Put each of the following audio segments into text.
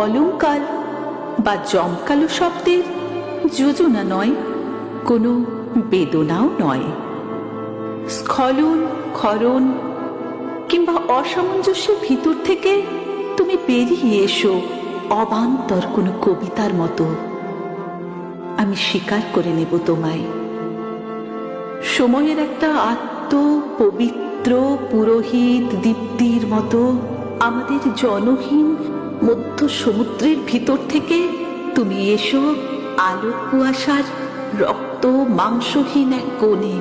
অলংকার বা জমকালো শব্দের যোজনা নয়, কোনো বেদনাও নয়। স্খলন, ক্ষরণ কিংবা অসামঞ্জস্যের ভিতর থেকে তুমি বেরিয়ে এসো অবান্তর কোনো কবিতার মতো। আমি স্বীকার করে নেব তোমায়। সময়ের একটা পবিত্র পুরোহিত দীপ্তির মতো আমাদের জনহীন মধ্য সমুদ্রের ভিতর থেকে তুমি এসো আলোক কুয়াশার রক্ত মাংসহীন এক কোণে।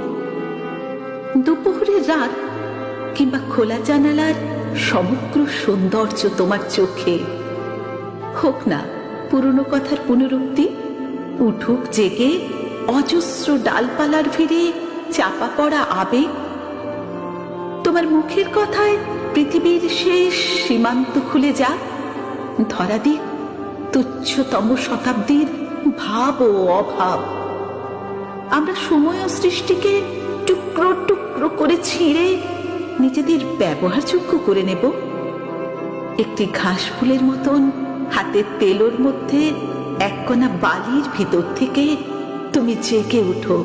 দুপুরের রাত কিংবা খোলা জানালার সমগ্র সৌন্দর্য তোমার চোখে। হোক না পুরনো কথার পুনরুক্তি, উঠুক জেগে অজস্র ডালপালার ভিড়ে চাপা পড়া আবেগ। তোমার মুখের কথায় পৃথিবীর শেষ সীমান্ত খুলে যাক, ধরা দিক তুচ্ছতম শতাব্দীর ভাব ও অভাব। আমরা সময় ও সৃষ্টিকে টুকরো টুকরো করে ছিঁড়ে নিজেদের ব্যবহারযোগ্য করে নেব। একটি ঘাস ফুলের মতন হাতের তেলোর মধ্যে এক কণা বালির ভিতর থেকে তুমি জেগে উঠো।